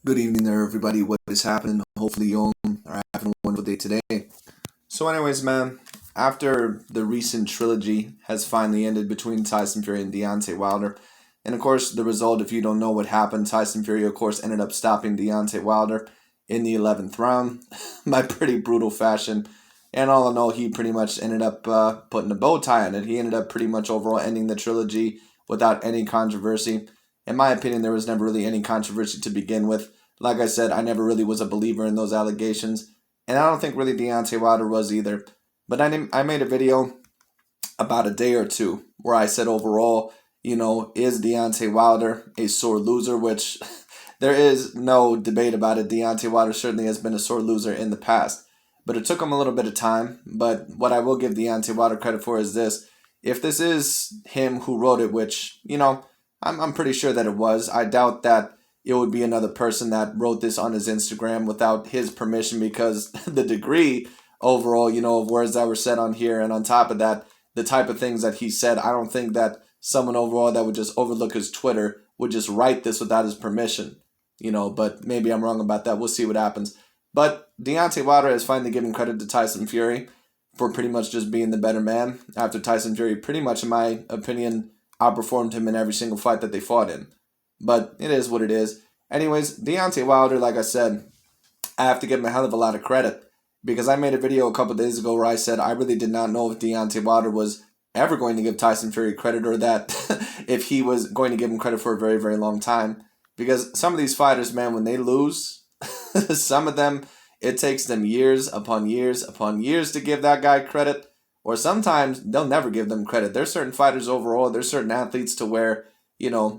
Good evening there, everybody. What is happening? Hopefully, you all are having a wonderful day today. So, anyways, man, after the recent trilogy has finally ended between Tyson Fury and Deontay Wilder, and of course, the result, if you don't know what happened, Tyson Fury, of course, ended up stopping Deontay Wilder in the 11th round by pretty brutal fashion. And all in all, he pretty much ended up putting a bow tie on it. He ended up pretty much overall ending the trilogy without any controversy. In my opinion, there was never really any controversy to begin with. Like I said, I never really was a believer in those allegations. And I don't think really Deontay Wilder was either. But I made a video about a day or two where I said overall, is Deontay Wilder a sore loser? Which there is no debate about it. Deontay Wilder certainly has been a sore loser in the past. But it took him a little bit of time. But what I will give Deontay Wilder credit for is this. If this is him who wrote it, which, I'm pretty sure that it was. I doubt that it would be another person that wrote this on his Instagram without his permission, because the degree overall, of words that were said on here, and on top of that, the type of things that he said, I don't think that someone overall that would just overlook his Twitter would just write this without his permission, but maybe I'm wrong about that. We'll see what happens. But Deontay Wilder has finally given credit to Tyson Fury for pretty much just being the better man after Tyson Fury pretty much, in my opinion, outperformed him in every single fight that they fought in. But it is what it is. Anyways, Deontay Wilder, like I said, I have to give him a hell of a lot of credit, because I made a video a couple days ago where I said I really did not know if Deontay Wilder was ever going to give Tyson Fury credit, or that if he was going to give him credit for a very, very long time. Because some of these fighters, man, when they lose, some of them, it takes them years upon years upon years to give that guy credit. Or sometimes they'll never give them credit. There's certain fighters overall, there's certain athletes to where,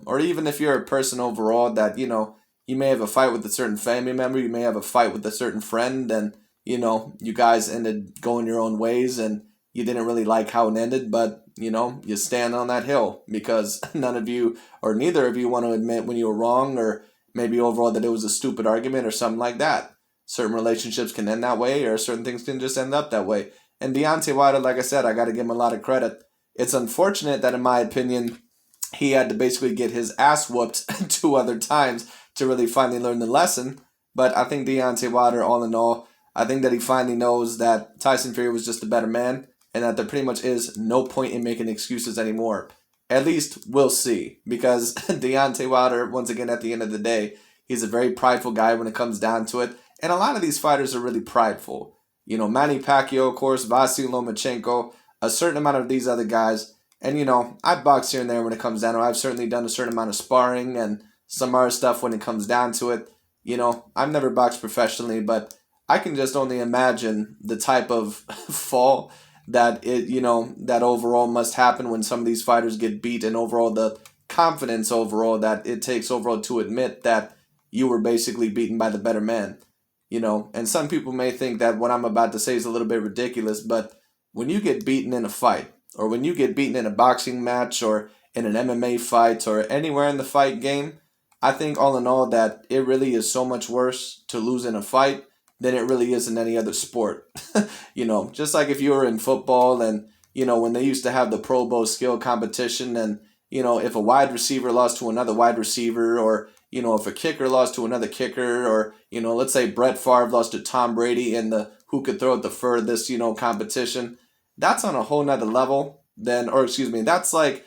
or even if you're a person overall that, you may have a fight with a certain family member, you may have a fight with a certain friend, and, you guys ended going your own ways and you didn't really like how it ended, but, you stand on that hill because none of you or neither of you want to admit when you were wrong, or maybe overall that it was a stupid argument or something like that. Certain relationships can end that way, or certain things can just end up that way. And Deontay Wilder, like I said, I got to give him a lot of credit. It's unfortunate that, in my opinion, he had to basically get his ass whooped 2 other times to really finally learn the lesson. But I think Deontay Wilder, all in all, I think that he finally knows that Tyson Fury was just a better man, and that there pretty much is no point in making excuses anymore. At least we'll see, because Deontay Wilder, once again, at the end of the day, he's a very prideful guy when it comes down to it. And a lot of these fighters are really prideful. Manny Pacquiao, of course, Vasily Lomachenko, a certain amount of these other guys. And, I box here and there when it comes down to it. I've certainly done a certain amount of sparring and some other stuff when it comes down to it. I've never boxed professionally, but I can just only imagine the type of fall that that overall must happen when some of these fighters get beat, and overall the confidence overall that it takes overall to admit that you were basically beaten by the better man. And some people may think that what I'm about to say is a little bit ridiculous, but when you get beaten in a fight, or when you get beaten in a boxing match, or in an MMA fight, or anywhere in the fight game, I think all in all that it really is so much worse to lose in a fight than it really is in any other sport. Just like if you were in football and, when they used to have the Pro Bowl skill competition, and, if a wide receiver lost to another wide receiver, or, if a kicker lost to another kicker, or, let's say Brett Favre lost to Tom Brady in the who could throw it the furthest, competition, that's on a whole nother level that's like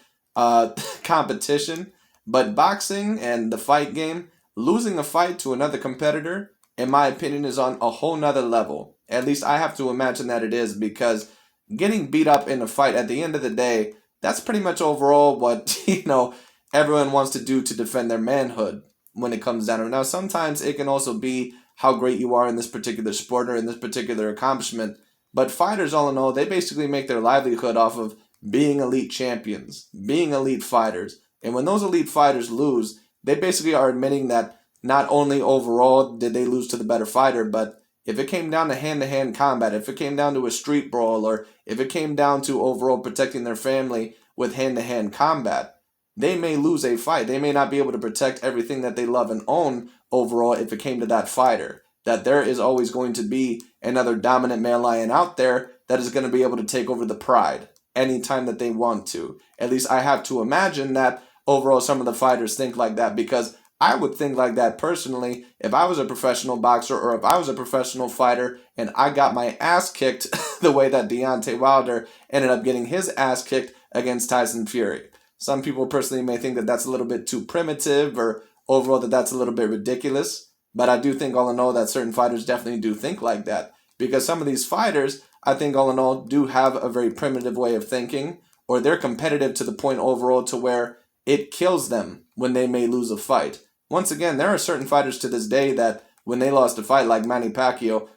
competition. But boxing and the fight game, losing a fight to another competitor, in my opinion, is on a whole nother level. At least I have to imagine that it is, because getting beat up in a fight, at the end of the day, that's pretty much overall what, everyone wants to do to defend their manhood when it comes down to it. Now, sometimes it can also be how great you are in this particular sport or in this particular accomplishment. But fighters, all in all, they basically make their livelihood off of being elite champions, being elite fighters. And when those elite fighters lose, they basically are admitting that not only overall did they lose to the better fighter, but if it came down to hand-to-hand combat, if it came down to a street brawl, or if it came down to overall protecting their family with hand-to-hand combat, they may lose a fight. They may not be able to protect everything that they love and own overall if it came to that fighter. That there is always going to be another dominant male lion out there that is going to be able to take over the pride anytime that they want to. At least I have to imagine that overall some of the fighters think like that, because I would think like that personally if I was a professional boxer or if I was a professional fighter and I got my ass kicked the way that Deontay Wilder ended up getting his ass kicked against Tyson Fury. Some people personally may think that that's a little bit too primitive or overall that that's a little bit ridiculous. But I do think all in all that certain fighters definitely do think like that. Because some of these fighters, I think all in all, do have a very primitive way of thinking, or they're competitive to the point overall to where it kills them when they may lose a fight. Once again, there are certain fighters to this day that when they lost a fight, like Manny Pacquiao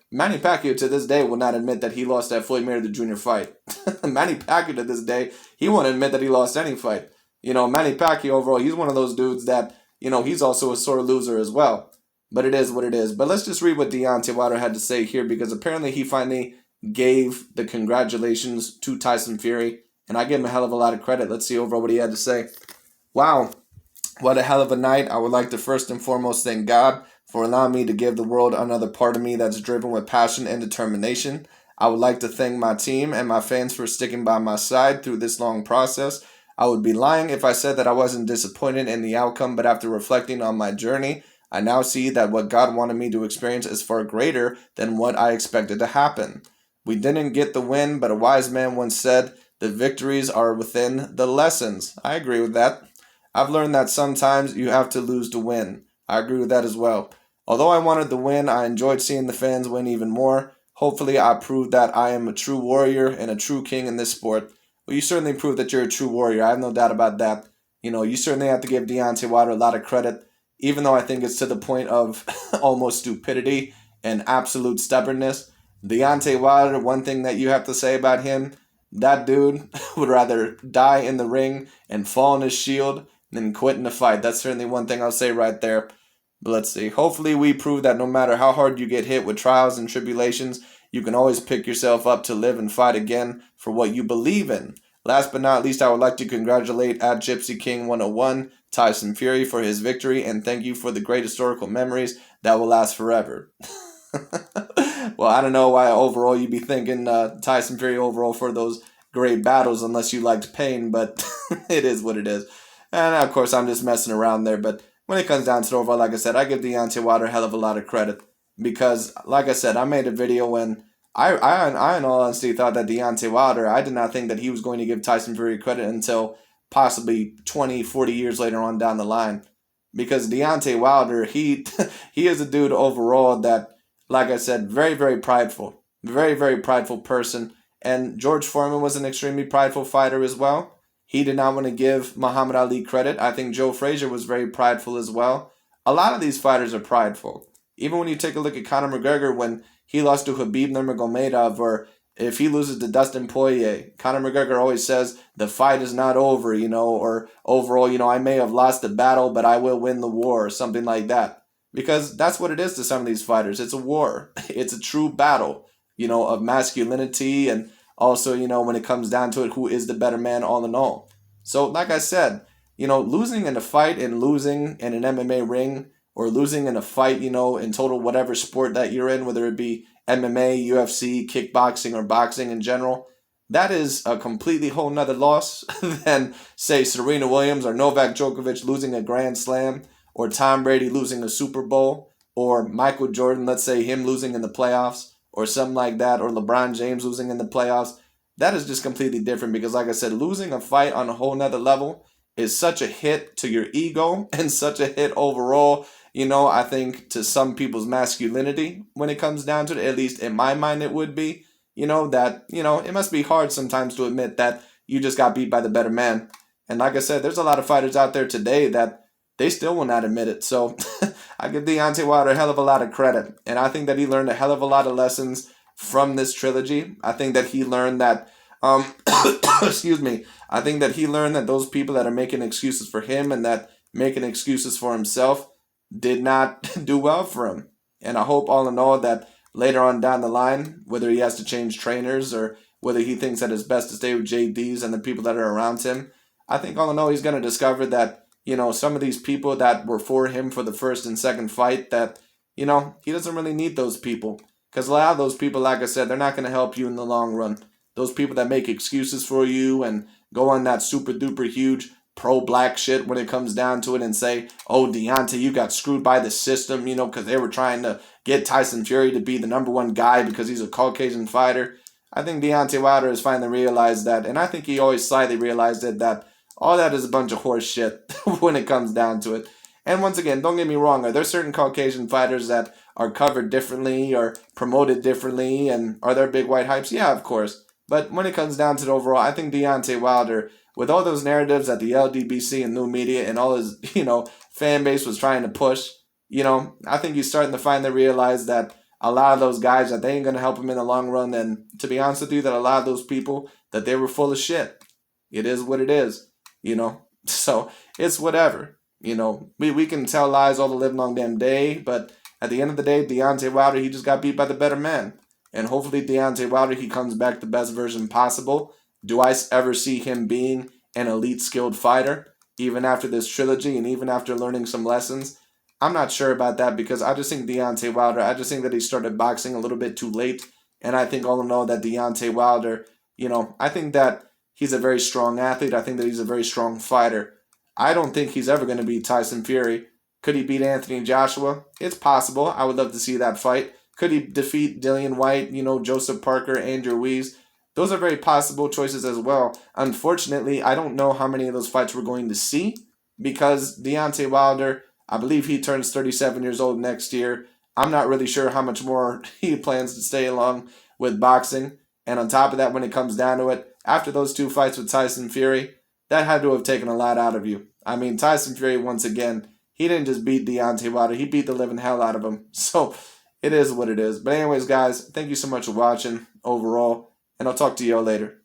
to this day will not admit that he lost that Floyd Mayweather Jr. fight. Manny Pacquiao to this day, he won't admit that he lost any fight. Manny Pacquiao overall, he's one of those dudes that, he's also a sore loser as well. But it is what it is. But let's just read what Deontay Wilder had to say here, because apparently he finally gave the congratulations to Tyson Fury, and I give him a hell of a lot of credit. Let's see overall what he had to say. Wow, what a hell of a night. I would like to first and foremost thank God for allowing me to give the world another part of me that's driven with passion and determination. I would like to thank my team and my fans for sticking by my side through this long process. I would be lying if I said that I wasn't disappointed in the outcome, but after reflecting on my journey, I now see that what God wanted me to experience is far greater than what I expected to happen. We didn't get the win, but a wise man once said, the victories are within the lessons. I agree with that. I've learned that sometimes you have to lose to win. I agree with that as well. Although I wanted the win, I enjoyed seeing the fans win even more. Hopefully I proved that I am a true warrior and a true king in this sport. Well, you certainly proved that you're a true warrior. I have no doubt about that. You certainly have to give Deontay Wilder a lot of credit, even though I think it's to the point of almost stupidity and absolute stubbornness. Deontay Wilder, one thing that you have to say about him, that dude would rather die in the ring and fall on his shield than quit in the fight. That's certainly one thing I'll say right there. But let's see. Hopefully we prove that no matter how hard you get hit with trials and tribulations, you can always pick yourself up to live and fight again for what you believe in. Last but not least, I would like to congratulate at Gypsy King 101 Tyson Fury for his victory, and thank you for the great historical memories that will last forever. Well, I don't know why overall you'd be thinking Tyson Fury overall for those great battles unless you liked pain, but it is what it is. And of course, I'm just messing around there, but when it comes down to the overall, like I said, I give Deontay Wilder a hell of a lot of credit because, like I said, I made a video when I in all honesty thought that Deontay Wilder, I did not think that he was going to give Tyson Fury credit until possibly 20, 40 years later on down the line. Because Deontay Wilder, he is a dude overall that, like I said, very, very prideful. Very, very prideful person. And George Foreman was an extremely prideful fighter as well. He did not want to give Muhammad Ali credit. I think Joe Frazier was very prideful as well. A lot of these fighters are prideful. Even when you take a look at Conor McGregor when he lost to Khabib Nurmagomedov, or if he loses to Dustin Poirier, Conor McGregor always says the fight is not over, or overall, I may have lost the battle, but I will win the war, or something like that. Because that's what it is to some of these fighters. It's a war. It's a true battle, of masculinity, and also, when it comes down to it, who is the better man all in all. So, like I said, losing in a fight and losing in an MMA ring, or losing in a fight, in total whatever sport that you're in, whether it be MMA, UFC, kickboxing, or boxing in general, that is a completely whole nother loss than, say, Serena Williams or Novak Djokovic losing a Grand Slam, or Tom Brady losing a Super Bowl, or Michael Jordan, let's say him losing in the playoffs, or something like that, or LeBron James losing in the playoffs. That is just completely different because, like I said, losing a fight on a whole nother level is such a hit to your ego and such a hit overall, I think to some people's masculinity when it comes down to it, at least in my mind it would be, that, it must be hard sometimes to admit that you just got beat by the better man. And like I said, there's a lot of fighters out there today that they still will not admit it. So I give Deontay Wilder a hell of a lot of credit. And I think that he learned a hell of a lot of lessons from this trilogy. I think that he learned that, excuse me, I think that he learned that those people that are making excuses for him and that making excuses for himself did not do well for him. And I hope all in all that later on down the line, whether he has to change trainers or whether he thinks that it's best to stay with JDs and the people that are around him, I think all in all he's going to discover that, some of these people that were for him for the first and second fight, that, he doesn't really need those people. Because a lot of those people, like I said, they're not going to help you in the long run. Those people that make excuses for you and go on that super duper huge pro-black shit when it comes down to it and say, oh, Deontay, you got screwed by the system, you know, because they were trying to get Tyson Fury to be the #1 guy because he's a Caucasian fighter. I think Deontay Wilder has finally realized that, and I think he always slightly realized it, that all that is a bunch of horse shit when it comes down to it. And once again, don't get me wrong, are there certain Caucasian fighters that are covered differently or promoted differently, and are there big white hypes? Yeah, of course. But when it comes down to the overall, I think Deontay Wilder, with all those narratives that the LDBC and new media and all his, fan base was trying to push, I think he's starting to finally realize that a lot of those guys, that they ain't going to help him in the long run. And to be honest with you, that a lot of those people, that they were full of shit. It is what it is, So it's whatever. We can tell lies all the live long damn day, but at the end of the day, Deontay Wilder, he just got beat by the better man. And hopefully Deontay Wilder, he comes back the best version possible. Do I ever see him being an elite skilled fighter, even after this trilogy and even after learning some lessons? I'm not sure about that, because I just think Deontay Wilder, I just think that he started boxing a little bit too late. And I think all in all that Deontay Wilder, I think that he's a very strong athlete. I think that he's a very strong fighter. I don't think he's ever going to beat Tyson Fury. Could he beat Anthony Joshua? It's possible. I would love to see that fight. Could he defeat Dillian White, Joseph Parker, Andrew Ruiz? Those are very possible choices as well. Unfortunately, I don't know how many of those fights we're going to see, because Deontay Wilder, I believe he turns 37 years old next year. I'm not really sure how much more he plans to stay along with boxing. And on top of that, when it comes down to it, after those 2 fights with Tyson Fury, that had to have taken a lot out of you. I mean, Tyson Fury, once again, he didn't just beat Deontay Wilder. He beat the living hell out of him. So it is what it is. But anyways, guys, thank you so much for watching overall, and I'll talk to y'all later.